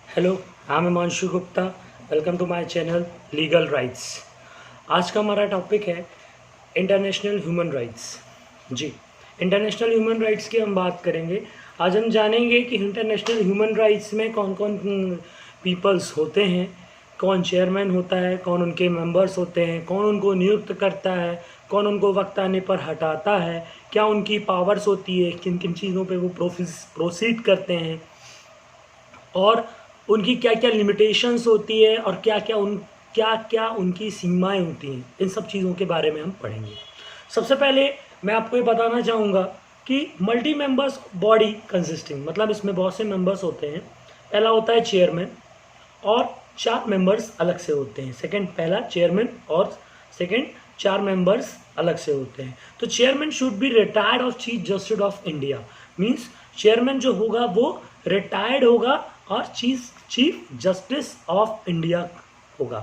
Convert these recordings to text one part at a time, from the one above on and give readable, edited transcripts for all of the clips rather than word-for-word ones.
Hello, I am Himanshu Gupta. Welcome to my channel legal rights. आज का हमारा टॉपिक है इंटरनेशनल ह्यूमन राइट्स। जी, इंटरनेशनल ह्यूमन राइट्स की हम बात करेंगे। आज हम जानेंगे कि इंटरनेशनल ह्यूमन राइट्स में कौन कौन पीपल्स होते हैं, कौन चेयरमैन होता है, कौन उनके मेंबर्स होते हैं, कौन उनको नियुक्त करता है, कौन उनको वक्त आने पर हटाता है, क्या उनकी पावर्स होती है, किन किन चीज़ों पे वो प्रोसीड करते हैं और उनकी क्या क्या लिमिटेशंस होती है और क्या क्या उनकी सीमाएं होती हैं। इन सब चीज़ों के बारे में हम पढ़ेंगे। सबसे पहले मैं आपको ये बताना चाहूँगा कि मल्टी मेंबर्स बॉडी कंसिस्टिंग, मतलब इसमें बहुत से मेंबर्स होते हैं। पहला होता है चेयरमैन और 4 मेंबर्स अलग से होते हैं। पहला चेयरमैन और सेकेंड 4 मेंबर्स अलग से होते हैं। तो chairman should be retired of chief justice of India. Means chairman जो होगा वो रिटायर्ड होगा और चीफ जस्टिस ऑफ इंडिया होगा।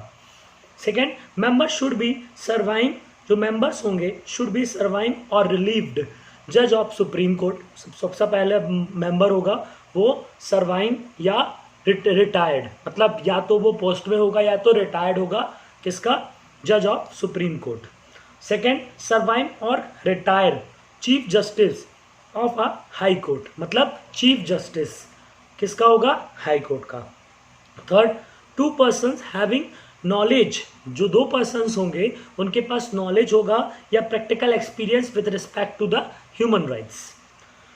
Second, member should be surviving, जो मेंबर्स होंगे शुड बी सर्वाइंग और रिलीव्ड जज ऑफ सुप्रीम कोर्ट। सबसे पहले मेंबर होगा वो सर्वाइंग या रिटायर्ड, मतलब या तो वो पोस्ट में होगा या तो रिटायर्ड होगा, किसका, जज of supreme court. Second, survive और retire chief justice of a high court, मतलब चीफ जस्टिस किसका होगा, हाई कोर्ट का। थर्ड, 2 पर्सन्स हैविंग नॉलेज, जो 2 पर्सन्स होंगे उनके पास नॉलेज होगा या practical experience with respect to the human rights.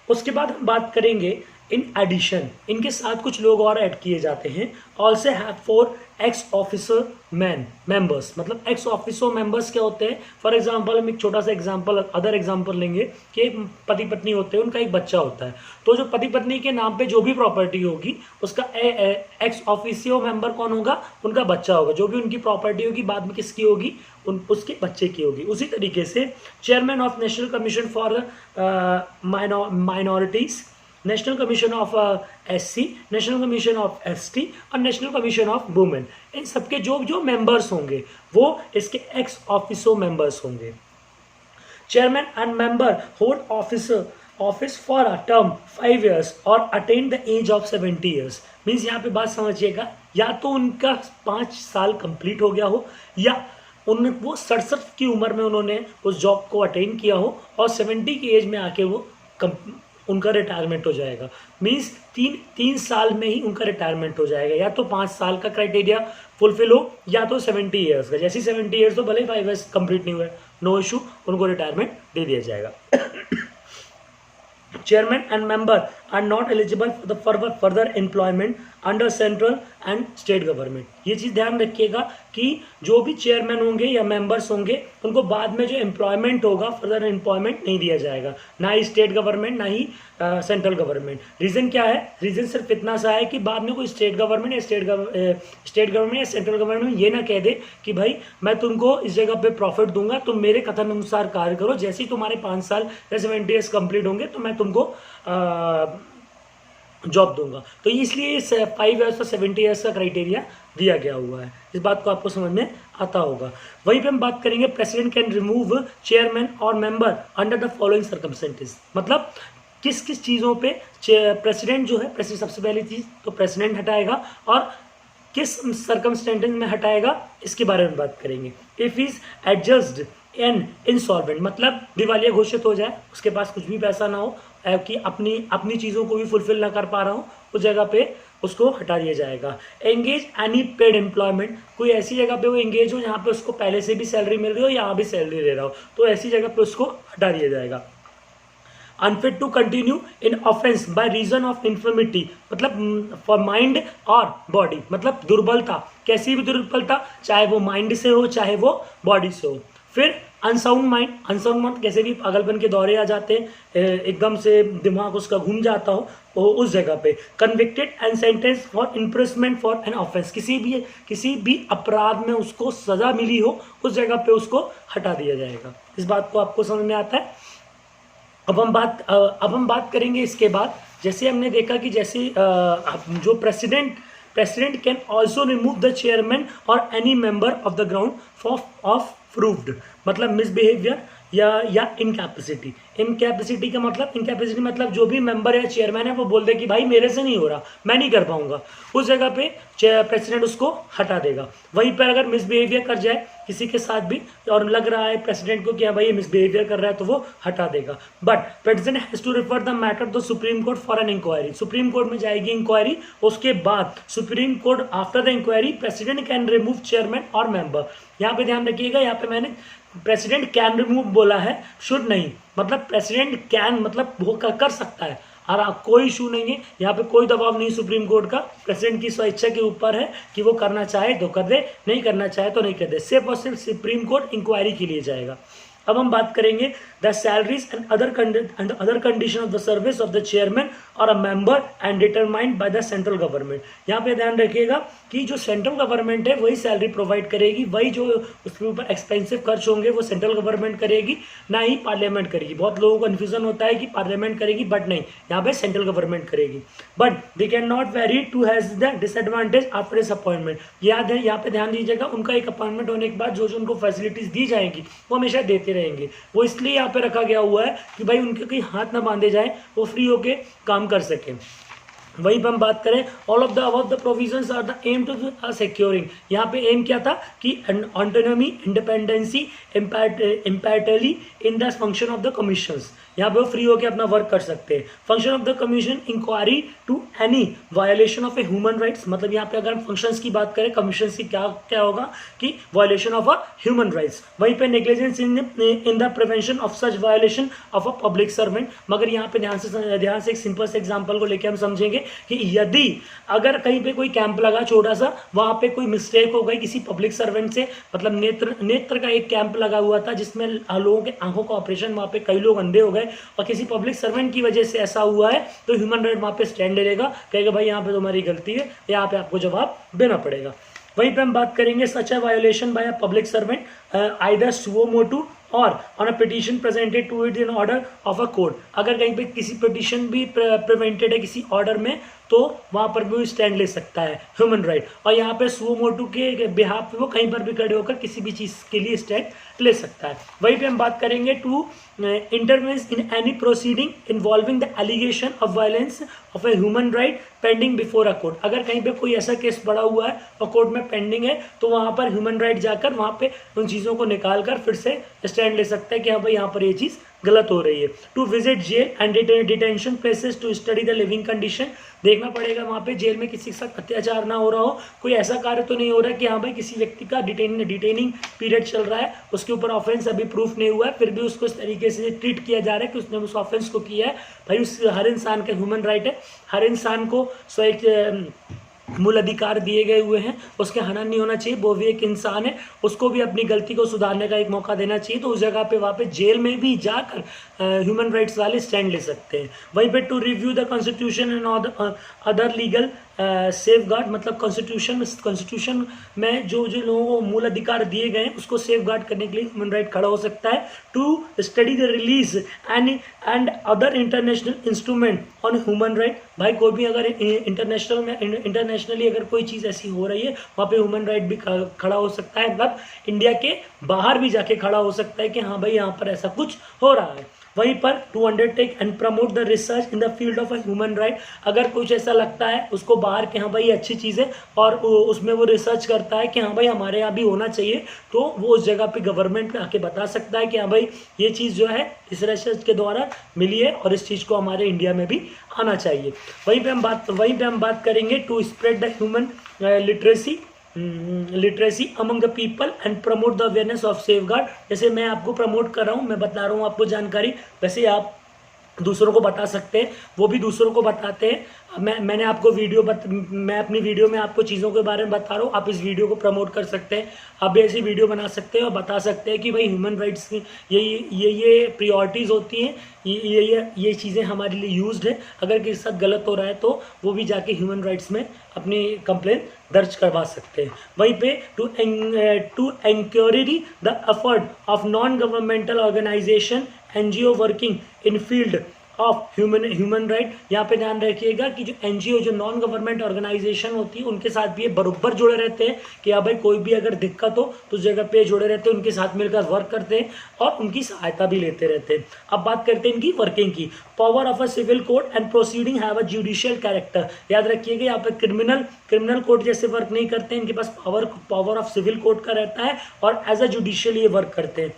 उसके बाद हम बात करेंगे इन एडिशन, इनके साथ कुछ लोग और ऐड किए जाते हैं। Also have 4 x officer members, मतलब एक्स ऑफिसर मेंबर्स क्या होते हैं। फॉर एग्जांपल हम एक छोटा सा अदर एग्जांपल लेंगे कि पति पत्नी होते हैं, उनका एक बच्चा होता है। तो जो पति पत्नी के नाम पे जो भी प्रॉपर्टी होगी उसका एक्स ऑफिसियो मेंबर कौन होगा, उनका बच्चा होगा। जो भी उनकी प्रॉपर्टी होगी बाद में किसकी होगी, उसके बच्चे की होगी। उसी तरीके से chairman of national commission for minorities, national commission of SC, national commission of ST और नेशनल कमीशन ऑफ वुमेन, इन सबके जो जो मेंबर्स होंगे वो इसके एक्स ऑफिसो मेंबर्स होंगे। Chairman and member hold office for a term 5 years और attain the age of 70 years। Means यहाँ पे बात समझिएगा, या तो उनका 5 साल कंप्लीट हो गया हो या वो 67 की उम्र में उन्होंने उस जॉब को अटेन किया हो और 70 की एज में आके वो उनका रिटायरमेंट हो जाएगा। मीन्स 3 साल में ही उनका रिटायरमेंट हो जाएगा। या तो 5 साल का क्राइटेरिया फुलफिल हो या तो 70 ईयर्स का। जैसे 70 ईयर्स तो भले 5 years कंप्लीट नहीं हुए, नो इशू, उनको रिटायरमेंट दे दिया जाएगा। Chairman and member are not eligible for the further employment under central and state government. ये चीज़ ध्यान रखिएगा कि जो भी चेयरमैन होंगे या मेंबर्स होंगे उनको बाद में जो एम्प्लॉयमेंट होगा, फर्दर एम्प्लॉयमेंट नहीं दिया जाएगा, ना ही स्टेट गवर्नमेंट ना ही सेंट्रल गवर्नमेंट। रीज़न क्या है, रीज़न सिर्फ इतना सा है कि बाद में कोई स्टेट गवर्नमेंट या सेंट्रल गवर्नमेंट ये ना कह दे कि भाई मैं तुमको इस जगह पे प्रॉफिट दूंगा, तुम मेरे कथन अनुसार कार्य करो, जैसे ही तुम्हारे 5 साल या 70 years कंप्लीट होंगे तो मैं तुमको जॉब दूंगा। तो इसलिए इस 5 years और 70 years का क्राइटेरिया दिया गया हुआ है। इस बात को आपको समझ में आता होगा। वहीं पे हम बात करेंगे प्रेसिडेंट कैन रिमूव चेयरमैन और member under the following circumstances, मतलब किस किस चीज़ों पे प्रेसिडेंट जो है, प्रेसिडेंट सबसे पहली चीज़ तो प्रेसिडेंट हटाएगा और किस सर्कमस्टेंसेस में हटाएगा इसके बारे में बात करेंगे। इफ इज एडजस्ड एन इंसॉल्वेंट, मतलब दिवालिया घोषित हो जाए, उसके पास कुछ भी पैसा ना हो कि अपनी चीज़ों को भी फुलफिल ना कर पा रहा हूँ, उस जगह पे उसको हटा दिया जाएगा। एंगेज एनी पेड एम्प्लॉयमेंट, कोई ऐसी जगह पे वो एंगेज हो जहाँ पे उसको पहले से भी सैलरी मिल रही हो, यहाँ भी सैलरी ले रहा हो, तो ऐसी जगह पे उसको हटा दिया जाएगा। Unfit to continue in offence by reason of infirmity, मतलब फॉर माइंड और बॉडी, मतलब दुर्बलता, कैसी भी दुर्बलता, चाहे वो माइंड से हो चाहे वो बॉडी से हो। फिर अनसाउंड माइंड कैसे भी पागलपन के दौरे आ जाते हैं, एकदम से दिमाग उसका घूम जाता हो उस जगह पे। Convicted and sentence for imprisonment for an offence, किसी भी अपराध में उसको सजा मिली हो उस जगह पे उसको हटा दिया जाएगा। इस बात को आपको समझ में आता है। अब हम बात करेंगे इसके बाद, जैसे हमने देखा कि जैसे जो president can also remove the chairman or any member of the ground of proved, मतलब मिसबिहेवियर या इनकैपेसिटी। इनकैपेसिटी का मतलब, इनकैपेसिटी मतलब जो भी मेंबर या चेयरमैन है वो बोल दे कि भाई मेरे से नहीं हो रहा, मैं नहीं कर पाऊंगा, उस जगह पे प्रेसिडेंट उसको हटा देगा। वहीं पर अगर मिसबिहेवियर कर जाए किसी के साथ भी और लग रहा है प्रेसिडेंट को कि हाँ भाई ये मिसबिहेवियर कर रहा है, तो वो हटा देगा। But president has to refer the matter to supreme court for an inquiry. Supreme court में जाएगी इंक्वायरी, उसके बाद supreme court after the inquiry president can remove chairman और मेंबर। यहाँ पे ध्यान रखिएगा, यहाँ पे मैंने प्रेसिडेंट कैन रिमूव बोला है, शुड नहीं। मतलब प्रेसिडेंट कैन मतलब वो कर सकता है, और कोई इशू नहीं है यहाँ पे, कोई दबाव नहीं सुप्रीम कोर्ट का, प्रेसिडेंट की स्वेच्छा के ऊपर है कि वो करना चाहे तो कर दे, नहीं करना चाहे तो नहीं कर दे। सिर्फ और सिर्फ सुप्रीम कोर्ट इंक्वायरी के लिए जाएगा। अब हम बात करेंगे the salaries and other condition of the service of the chairman or a member and determined by the central government. यहाँ पे ध्यान रखिएगा कि जो सेंट्रल गवर्नमेंट है वही सैलरी प्रोवाइड करेगी, वही जो उसके ऊपर एक्सपेंसिव खर्च होंगे वो सेंट्रल गवर्नमेंट करेगी, ना ही पार्लियामेंट करेगी। बहुत लोगों को कन्फ्यूजन होता है कि पार्लियामेंट करेगी, बट नहीं, यहाँ पे सेंट्रल गवर्नमेंट करेगी। But they can not very to has the disadvantage after इस अपॉइंटमेंट। याद है, यहाँ पे ध्यान दीजिएगा, उनका एक अपॉइंटमेंट होने के बाद जो जो उनको फैसिलिटीज दी जाएंगी वो हमेशा देते रहेंगे। वो इसलिए यहाँ पे रखा गया हुआ है कि भाई उनके कहीं हाथ ना बांधे जाए, वो फ्री होके काम कर सके। वहीं पर हम बात करें, all of the above the provisions are the aim to securing. यहाँ पे एम क्या था कि autonomy, independency, impartially in the function of the commissions. यहाँ पे वो फ्री होकर अपना वर्क कर सकते हैं। Function of the commission, inquiry to any violation of a human rights. मतलब यहाँ पे अगर हम फंक्शंस की बात करें कमीशन की, क्या क्या होगा कि violation of a human rights. वहीं पे negligence in the prevention of such violation of a public servant. मगर यहाँ पे ध्यान से एक सिंपल से एग्जाम्पल को लेकर हम समझेंगे कि यदि अगर कहीं पे कोई कैंप लगा छोटा सा, वहां पे कोई मिस्टेक हो गई किसी पब्लिक सर्वेंट से, मतलब नेत्र का एक कैंप लगा हुआ था जिसमें लोगों के आंखों का ऑपरेशन, वहां पे कई लोग अंधे हो गए और किसी पब्लिक सर्वेंट की वजह से ऐसा हुआ है, तो ह्यूमन राइट वहां पे स्टैंड ले लेगा, कहेगा भाई यहाँ पे तुम्हारी गलती है, यहाँ पे आपको जवाब देना पड़ेगा। वहीं पे हम बात करेंगे such a violation by a public servant either suo motu or on a petition presented to it in order of a court. अगर कहीं पे किसी पिटीशन भी प्रिवेंटेड है किसी ऑर्डर में, तो वहां पर भी स्टैंड ले सकता है ह्यूमन राइट। और यहाँ पे सुओ मोटू के बिहाफ पे वो कहीं पर भी खड़े होकर किसी भी चीज के लिए स्टैंड ले सकता है। वहीं पे हम बात करेंगे to intervene in any proceeding involving the allegation of violence of a human right pending before a court. अगर कहीं पे कोई ऐसा केस पड़ा हुआ है और कोर्ट में पेंडिंग है, तो वहां पर ह्यूमन राइट जाकर वहां पे उन चीजों को निकाल कर फिर से स्टैंड ले सकता है कि हाँ भाई यहाँ पर ये चीज गलत हो रही है। To visit jail and detention places to study the living condition. देखना पड़ेगा वहाँ पे जेल में किसी के साथ अत्याचार ना हो रहा हो, कोई ऐसा कार्य तो नहीं हो रहा है कि हाँ भाई किसी व्यक्ति का डिटेनिंग पीरियड चल रहा है, उसके ऊपर ऑफेंस अभी प्रूफ नहीं हुआ है, फिर भी उसको इस तरीके से ट्रीट किया जा रहा है कि उसने उस ऑफेंस को किया है। भाई उस हर इंसान का ह्यूमन राइट है, हर इंसान को मूल अधिकार दिए गए हुए हैं, उसके हनन नहीं होना चाहिए, वो भी एक इंसान है, उसको भी अपनी गलती को सुधारने का एक मौका देना चाहिए। तो उस जगह पे वहाँ पे जेल में भी जाकर ह्यूमन राइट्स वाले स्टैंड ले सकते हैं। वहीं पे to review the constitution and other legal safe guard, मतलब कॉन्स्टिट्यूशन में जो जो लोगों को मूल अधिकार दिए गए हैं उसको सेफ गार्ड करने के लिए ह्यूमन राइट खड़ा हो सकता है। To study the release and other international instrument on human right. भाई कोई भी अगर इंटरनेशनली अगर कोई चीज़ ऐसी हो रही है, वहाँ पे ह्यूमन राइट भी खड़ा हो सकता है, मतलब इंडिया के बाहर भी जाके खड़ा हो सकता है कि हाँ भाई यहाँ पर ऐसा कुछ हो रहा है। वहीं पर to undertake and promote the research in the field of human right. अगर कुछ ऐसा लगता है उसको बाहर के हाँ भाई अच्छी चीज़ है और उसमें वो रिसर्च करता है कि हाँ भाई हमारे यहाँ भी होना चाहिए, तो वो उस जगह पे गवर्नमेंट पे आके बता सकता है कि हाँ भाई ये चीज़ जो है इस रिसर्च के द्वारा मिली है और इस चीज़ को हमारे इंडिया में भी आना चाहिए। वहीं पे हम बात करेंगे to spread the human literacy among the people and promote the awareness of safeguard. जैसे मैं आपको प्रमोट कर रहा हूँ, मैं बता रहा हूँ आपको जानकारी, वैसे आप दूसरों को बता सकते हैं, वो भी दूसरों को बताते हैं। मैंने आपको मैं अपनी वीडियो में आपको चीज़ों के बारे में बता रहा हूँ, आप इस वीडियो को प्रमोट कर सकते हैं, आप भी ऐसी वीडियो बना सकते हैं और बता सकते हैं कि भाई ह्यूमन राइट्स की ये प्रायोरिटीज़ होती हैं, ये चीज़ें हमारे लिए यूज्ड है। अगर किसी के साथ गलत हो रहा है तो वो भी जाके ह्यूमन राइट्स में अपनी कंप्लेंट दर्ज करवा सकते हैं। वहीं पे to encourage the effort of non governmental organization NGO working in field of human right. यहाँ पे ध्यान रखिएगा कि जो एनजीओ, जो नॉन गवर्नमेंट ऑर्गेनाइजेशन होती है, उनके साथ भी ये बराबर जुड़े रहते हैं कि हाँ भाई कोई भी अगर दिक्कत हो तो उस जगह पे जुड़े रहते हैं, उनके साथ मिलकर वर्क करते हैं और उनकी सहायता भी लेते रहते हैं। अब बात करते हैं इनकी वर्किंग की। Power of a civil code and proceeding have a judicial character. याद रखिएगा यहाँ पे क्रिमिनल कोड जैसे वर्क नहीं करते हैं, इनके पास पावर ऑफ सिविल कोड का रहता है और एज अ जुडिशियल ये वर्क करते हैं।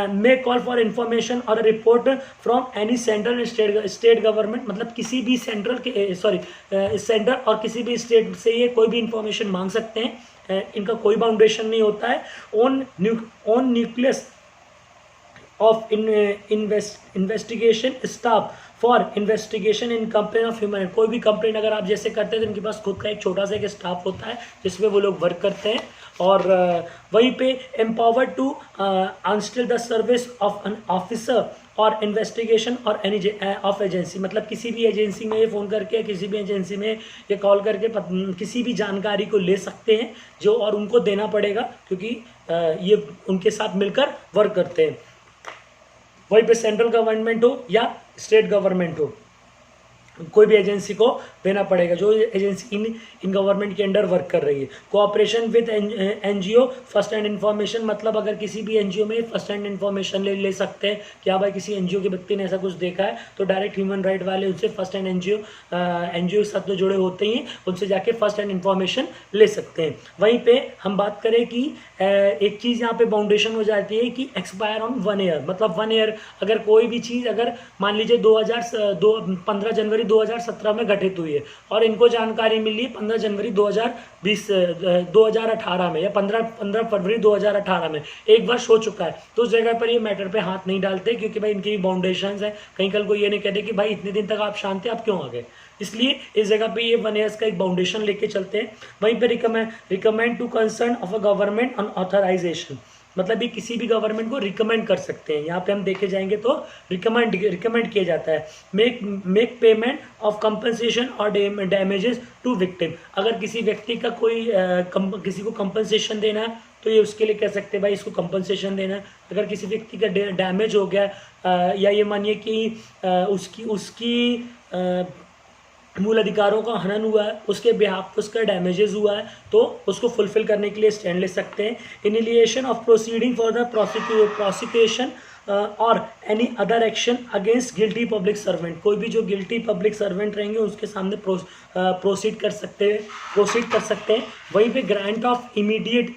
मे कॉल फॉर इंफॉर्मेशन और report from any central state government, मतलब किसी भी सेंट्रल सेंटर और किसी भी स्टेट से ये कोई भी इंफॉर्मेशन मांग सकते हैं। इनका कोई बाउंडेशन नहीं होता है। On nucleus of investigation staff for investigation in complain of human. कोई भी कंप्लेन अगर आप जैसे करते हैं तो इनके पास खुद का एक छोटा सा एक स्टाफ होता है जिसमें वो लोग वर्क करते हैं। और वहीं पे empowered to unstill the service of an officer or investigation or any of agency, मतलब किसी भी एजेंसी में ये फ़ोन करके, किसी भी एजेंसी में ये कॉल करके किसी भी जानकारी को ले सकते हैं जो, और उनको देना पड़ेगा क्योंकि ये उनके साथ मिलकर वर्क करते हैं। वहीं पे सेंट्रल गवर्नमेंट हो या स्टेट गवर्नमेंट हो, कोई भी एजेंसी को देना पड़ेगा जो एजेंसी इन गवर्नमेंट के अंडर वर्क कर रही है। Cooperation with NGO first hand information, मतलब अगर किसी भी एनजीओ में फर्स्ट हैंड इन्फॉर्मेशन ले सकते हैं कि हाँ भाई किसी एनजीओ के व्यक्ति ने ऐसा कुछ देखा है तो डायरेक्ट ह्यूमन राइट वाले उनसे फर्स्ट हैंड एनजीओ के साथ तो जुड़े होते ही, उनसे जाके फर्स्ट हैंड इन्फॉर्मेशन ले सकते हैं। वहीं पे हम बात करें कि एक चीज़ यहाँ पे बाउंडेशन हो जाती है कि एक्सपायर ऑन 1 ईयर, मतलब 1 ईयर अगर कोई भी चीज़ अगर मान लीजिए 15 जनवरी 2017 में घटित हुई है और इनको जानकारी मिली 15 जनवरी 2018 में या 15 फरवरी 2018 में, एक वर्ष हो चुका है, तो उस जगह पर ये मैटर पे हाथ नहीं डालते क्योंकि भाई इनकी बाउंडेशंस है। कहीं कल को ये नहीं कहते कि भाई इतने दिन तक आप शांत थे, आप क्यों आ गए, इसलिए इस जगह पे ये 1 ईयर्स का एक बाउंडेशन लेके चलते हैं। वहीं पे recommend to concern of a government on authorization, मतलब ये किसी भी गवर्नमेंट को रिकमेंड कर सकते हैं। यहाँ पे हम देखे जाएंगे तो रिकमेंड किया जाता है। मेक पेमेंट ऑफ कंपनसेशन और डैमेजेस टू विक्टिम, अगर किसी व्यक्ति का कोई किसी को कंपनसेशन देना है तो ये उसके लिए कह सकते हैं भाई इसको कंपनसेशन देना है। अगर किसी व्यक्ति का डैमेज हो गया या ये मानिए कि उसकी मूल अधिकारों का हनन हुआ है, उसके बिहाफ पे उसका डैमेजेस हुआ है तो उसको फुलफिल करने के लिए स्टैंड ले सकते हैं। Initiation of proceeding for the prosecution or any other action against guilty public servant, कोई भी जो गिल्टी पब्लिक सर्वेंट रहेंगे उसके सामने प्रोसीड कर सकते हैं। वहीं पे grant of immediate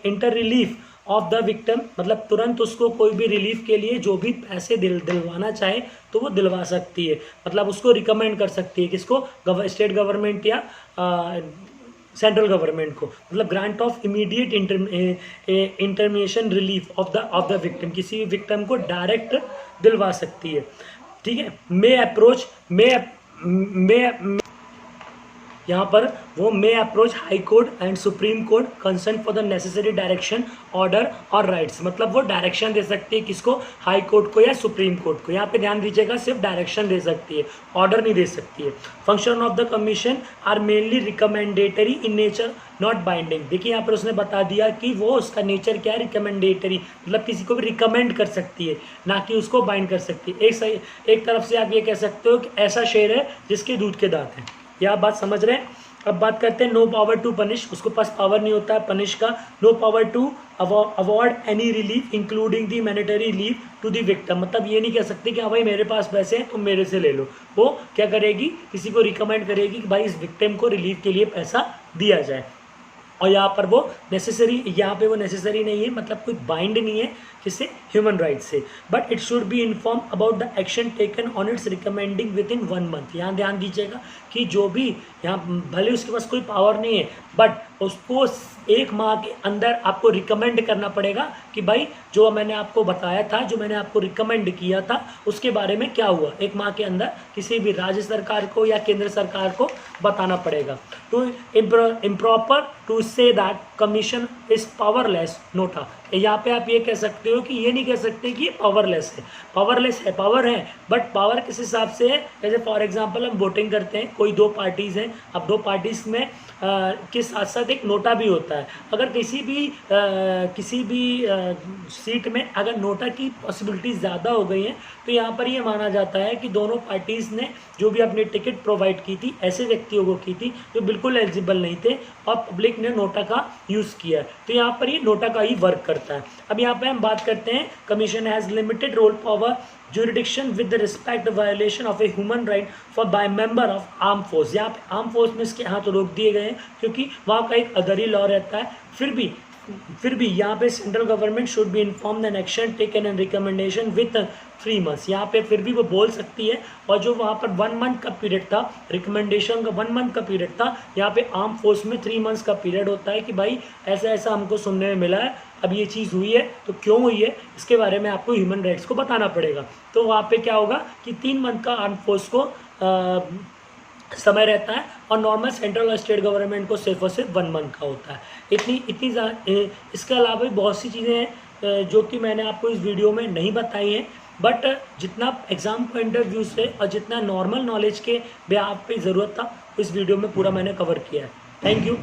inter relief of the victim, मतलब तुरंत उसको कोई भी रिलीफ के लिए जो भी पैसे दिलवाना चाहे तो वो दिलवा सकती है, मतलब उसको रिकमेंड कर सकती है किसको, स्टेट गवर्नमेंट या सेंट्रल गवर्नमेंट को, मतलब grant of immediate interim relief of the victim, किसी भी विक्टिम को डायरेक्ट दिलवा सकती है। ठीक है। यहाँ पर वो may approach high court and supreme court concern for the necessary direction order or writs, मतलब वो डायरेक्शन दे सकती है किसको, हाई कोर्ट को या सुप्रीम कोर्ट को। यहाँ पे ध्यान दीजिएगा सिर्फ डायरेक्शन दे सकती है, ऑर्डर नहीं दे सकती है। Function of the commission are mainly recommendatory in nature not binding. देखिए यहाँ पर उसने बता दिया कि वो उसका नेचर क्या है, रिकमेंडेटरी, मतलब किसी को भी रिकमेंड कर सकती है ना कि उसको बाइंड कर सकती है। एक तरफ से आप ये कह सकते हो कि ऐसा शेर है जिसके दूध के दांत हैं। यह आप बात समझ रहे हैं। अब बात करते हैं नो पावर टू पनिश, उसके पास पावर नहीं होता है पनिश का। No power to award any relief including the monetary leave to the victim, मतलब ये नहीं कह सकते कि हाँ भाई मेरे पास पैसे हैं तुम मेरे से ले लो। वो क्या करेगी, किसी को रिकमेंड करेगी कि भाई इस विक्टिम को रिलीफ के लिए पैसा दिया जाए। और यहाँ पर वो नेसेसरी, यहाँ पे वो नेसेसरी नहीं है, मतलब कोई बाइंड नहीं है किससे, ह्यूमन राइट से। But it should be inform about the action taken on it's recommending with in 1 month. यहाँ ध्यान दीजिएगा कि जो भी यहाँ भले उसके पास कोई पावर नहीं है बट उसको 1 माह के अंदर आपको रिकमेंड करना पड़ेगा कि भाई जो मैंने आपको बताया था, जो मैंने आपको रिकमेंड किया था उसके बारे में क्या हुआ, 1 माह के अंदर किसी भी राज्य सरकार को या केंद्र सरकार को बताना पड़ेगा। Too improper to say that commission is powerless not a. यहाँ पे आप ये कह सकते हो कि ये नहीं कह सकते कि ये पावरलेस है। पावरलेस है, पावर है, बट पावर किस हिसाब से है? जैसे फॉर एग्जांपल हम वोटिंग करते हैं, कोई दो पार्टीज़ हैं, अब दो पार्टीज़ में के साथ साथ एक नोटा भी होता है। अगर किसी भी सीट में अगर नोटा की पॉसिबिलिटी ज़्यादा हो गई हैं तो यहाँ पर ये माना जाता है कि दोनों पार्टीज़ ने जो भी अपनी टिकट प्रोवाइड की थी ऐसे व्यक्तियों को की थी जो बिल्कुल एलिजिबल नहीं थे और पब्लिक ने नोटा का यूज़ किया है, तो यहाँ पर ये नोटा का ही वर्क करता है। अब यहाँ पे हम बात करते हैं commission has limited role power jurisdiction with respect violation of a human right for by member of arm force. यहाँ पे आर्म फोर्स में इसके हाथ रोक दिए गए हैं क्योंकि वहाँ का एक अदरी लॉ रहता है। फिर भी यहाँ पे central government should be inform an action taken and recommendation with 3 months। यहाँ पे फिर भी वो बोल सकती है, और जो वहाँ पर 1 month का पीरियड था, रिकमेंडेशन का 1 month का पीरियड था, यहाँ पे आर्म फोर्स में 3 months का पीरियड होता है कि भाई ऐसा ऐसा हमको सुनने में मिला है, अब ये चीज़ हुई है तो क्यों हुई है इसके बारे में आपको ह्यूमन राइट्स को बताना पड़ेगा। तो वहाँ पे क्या होगा कि 3 month का आर्म फोर्स को समय रहता है, और नॉर्मल सेंट्रल और स्टेट गवर्नमेंट को सिर्फ और सिर्फ 1 month का होता है। इसके अलावा भी बहुत सी चीज़ें हैं जो कि मैंने आपको इस वीडियो में नहीं बताई हैं, बट जितना एग्ज़ाम पॉइंट ऑफ व्यू से और जितना नॉर्मल नॉलेज के भी आप पे ज़रूरत था इस वीडियो में पूरा मैंने कवर किया है। Thank you.